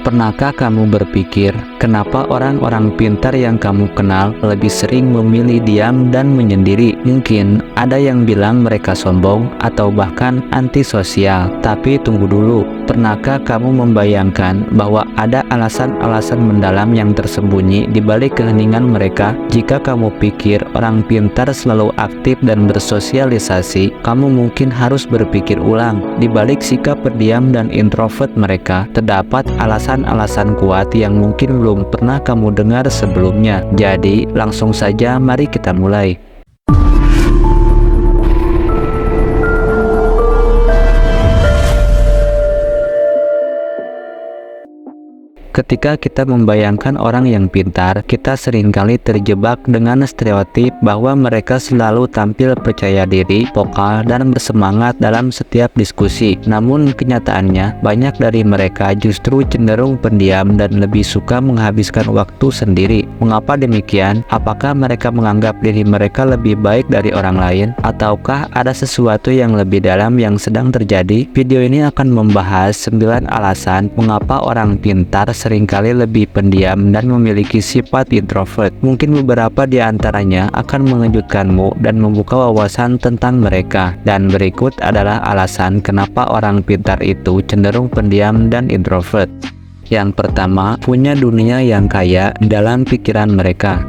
Pernahkah kamu berpikir, kenapa orang-orang pintar yang kamu kenal lebih sering memilih diam dan menyendiri? Mungkin ada yang bilang mereka sombong atau bahkan antisosial. Tapi tunggu dulu, pernahkah kamu membayangkan bahwa ada alasan-alasan mendalam yang tersembunyi di balik keheningan mereka? Jika kamu pikir orang pintar selalu aktif dan bersosialisasi, kamu mungkin harus berpikir ulang. Di balik sikap pendiam dan introvert mereka, terdapat alasan kuat yang mungkin belum pernah kamu dengar sebelumnya. Jadi, langsung saja mari kita mulai. Ketika kita membayangkan orang yang pintar, kita seringkali terjebak dengan stereotip bahwa mereka selalu tampil percaya diri, vokal, dan bersemangat dalam setiap diskusi. Namun kenyataannya, banyak dari mereka justru cenderung pendiam dan lebih suka menghabiskan waktu sendiri. Mengapa demikian? Apakah mereka menganggap diri mereka lebih baik dari orang lain? Ataukah ada sesuatu yang lebih dalam yang sedang terjadi? Video ini akan membahas 9 alasan mengapa orang pintar seringkali lebih pendiam dan memiliki sifat introvert. Mungkin beberapa di antaranya akan mengejutkanmu dan membuka wawasan tentang mereka. Dan berikut adalah alasan kenapa orang pintar itu cenderung pendiam dan introvert. Yang pertama, punya dunia yang kaya dalam pikiran mereka.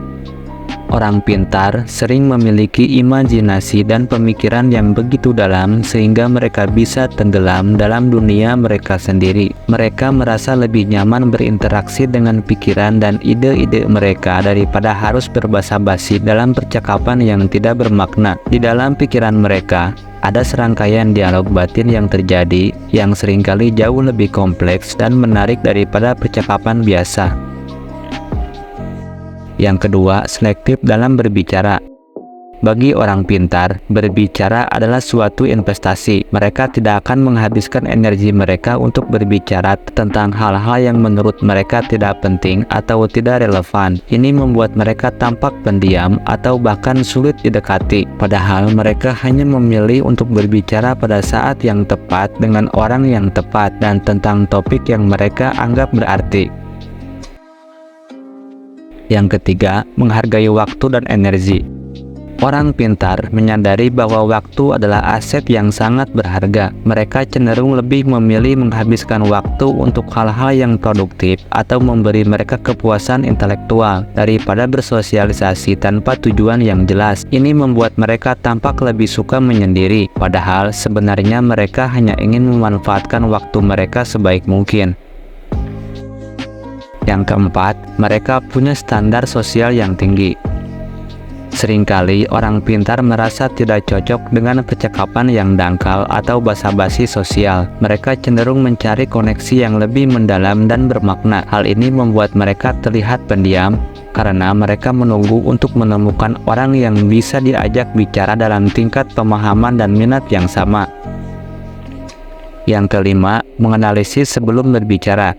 Orang pintar sering memiliki imajinasi dan pemikiran yang begitu dalam sehingga mereka bisa tenggelam dalam dunia mereka sendiri. Mereka merasa lebih nyaman berinteraksi dengan pikiran dan ide-ide mereka daripada harus berbasa-basi dalam percakapan yang tidak bermakna. Di dalam pikiran mereka, ada serangkaian dialog batin yang terjadi yang seringkali jauh lebih kompleks dan menarik daripada percakapan biasa. Yang kedua, selektif dalam berbicara. Bagi orang pintar, berbicara adalah suatu investasi. Mereka tidak akan menghabiskan energi mereka untuk berbicara tentang hal-hal yang menurut mereka tidak penting atau tidak relevan. Ini membuat mereka tampak pendiam atau bahkan sulit didekati. Padahal mereka hanya memilih untuk berbicara pada saat yang tepat dengan orang yang tepat dan tentang topik yang mereka anggap berarti. Yang ketiga, menghargai waktu dan energi. Orang pintar menyadari bahwa waktu adalah aset yang sangat berharga. Mereka cenderung lebih memilih menghabiskan waktu untuk hal-hal yang produktif atau memberi mereka kepuasan intelektual daripada bersosialisasi tanpa tujuan yang jelas. Ini membuat mereka tampak lebih suka menyendiri, padahal sebenarnya mereka hanya ingin memanfaatkan waktu mereka sebaik mungkin. Yang keempat, mereka punya standar sosial yang tinggi. Seringkali orang pintar merasa tidak cocok dengan percakapan yang dangkal atau basa-basi sosial. Mereka cenderung mencari koneksi yang lebih mendalam dan bermakna. Hal ini membuat mereka terlihat pendiam karena mereka menunggu untuk menemukan orang yang bisa diajak bicara dalam tingkat pemahaman dan minat yang sama. Yang kelima, menganalisis sebelum berbicara.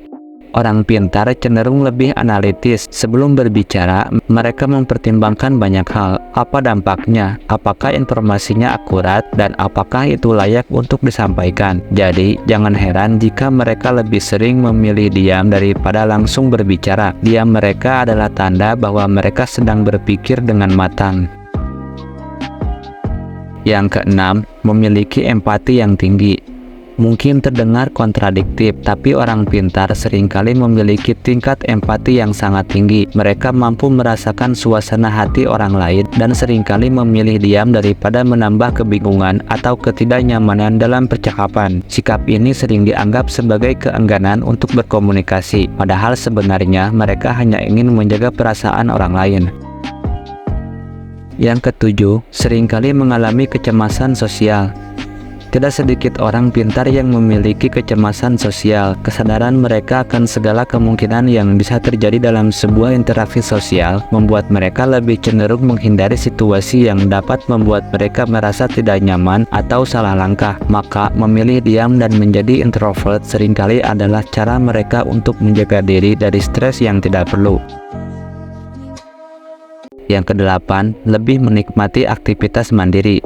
Orang pintar cenderung lebih analitis. Sebelum berbicara, mereka mempertimbangkan banyak hal. Apa dampaknya? Apakah informasinya akurat? Dan apakah itu layak untuk disampaikan? Jadi, jangan heran jika mereka lebih sering memilih diam daripada langsung berbicara. Diam mereka adalah tanda bahwa mereka sedang berpikir dengan matang. Yang keenam, memiliki empati yang tinggi. Mungkin terdengar kontradiktif, tapi orang pintar seringkali memiliki tingkat empati yang sangat tinggi. Mereka mampu merasakan suasana hati orang lain dan seringkali memilih diam daripada menambah kebingungan atau ketidaknyamanan dalam percakapan. Sikap ini sering dianggap sebagai keengganan untuk berkomunikasi, padahal sebenarnya mereka hanya ingin menjaga perasaan orang lain. Yang ketujuh, seringkali mengalami kecemasan sosial. Tidak sedikit orang pintar yang memiliki kecemasan sosial. Kesadaran mereka akan segala kemungkinan yang bisa terjadi dalam sebuah interaksi sosial membuat mereka lebih cenderung menghindari situasi yang dapat membuat mereka merasa tidak nyaman atau salah langkah. Maka, memilih diam dan menjadi introvert seringkali adalah cara mereka untuk menjaga diri dari stres yang tidak perlu. Yang kedelapan, lebih menikmati aktivitas mandiri.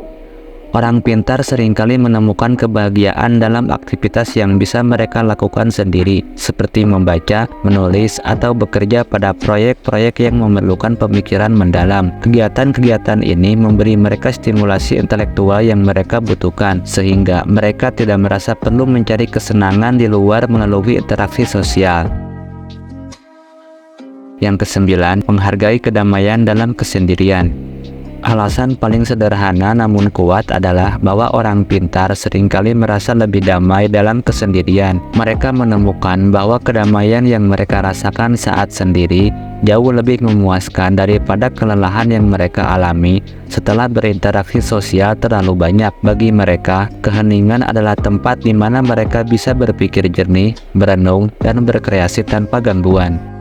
Orang pintar seringkali menemukan kebahagiaan dalam aktivitas yang bisa mereka lakukan sendiri, seperti membaca, menulis, atau bekerja pada proyek-proyek yang memerlukan pemikiran mendalam. Kegiatan-kegiatan ini memberi mereka stimulasi intelektual yang mereka butuhkan, sehingga mereka tidak merasa perlu mencari kesenangan di luar melalui interaksi sosial. Yang kesembilan, menghargai kedamaian dalam kesendirian. Alasan paling sederhana namun kuat adalah bahwa orang pintar seringkali merasa lebih damai dalam kesendirian. Mereka menemukan bahwa kedamaian yang mereka rasakan saat sendiri jauh lebih memuaskan daripada kelelahan yang mereka alami setelah berinteraksi sosial terlalu banyak. Bagi mereka, keheningan adalah tempat di mana mereka bisa berpikir jernih, berenung, dan berkreasi tanpa gangguan.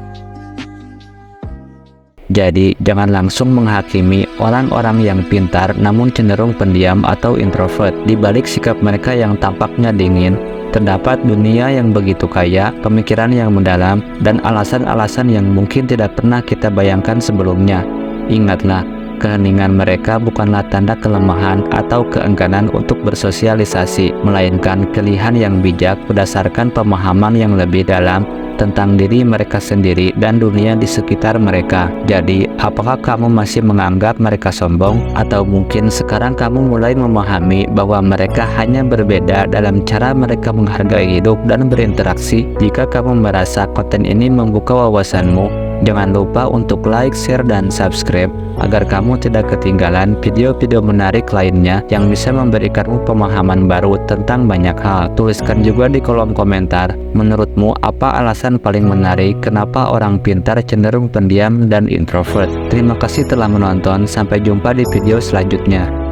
Jadi, jangan langsung menghakimi orang-orang yang pintar namun cenderung pendiam atau introvert. Di balik sikap mereka yang tampaknya dingin, terdapat dunia yang begitu kaya, pemikiran yang mendalam, dan alasan-alasan yang mungkin tidak pernah kita bayangkan sebelumnya. Ingatlah, keheningan mereka bukanlah tanda kelemahan atau keengganan untuk bersosialisasi, melainkan pilihan yang bijak berdasarkan pemahaman yang lebih dalam tentang diri mereka sendiri dan dunia di sekitar mereka. Jadi, apakah kamu masih menganggap mereka sombong? Atau mungkin sekarang kamu mulai memahami bahwa mereka hanya berbeda dalam cara mereka menghargai hidup dan berinteraksi? Jika kamu merasa konten ini membuka wawasanmu, jangan lupa untuk like, share, dan subscribe agar kamu tidak ketinggalan video-video menarik lainnya yang bisa memberikanmu pemahaman baru tentang banyak hal. Tuliskan juga di kolom komentar, menurutmu apa alasan paling menarik kenapa orang pintar cenderung pendiam dan introvert? Terima kasih telah menonton, sampai jumpa di video selanjutnya.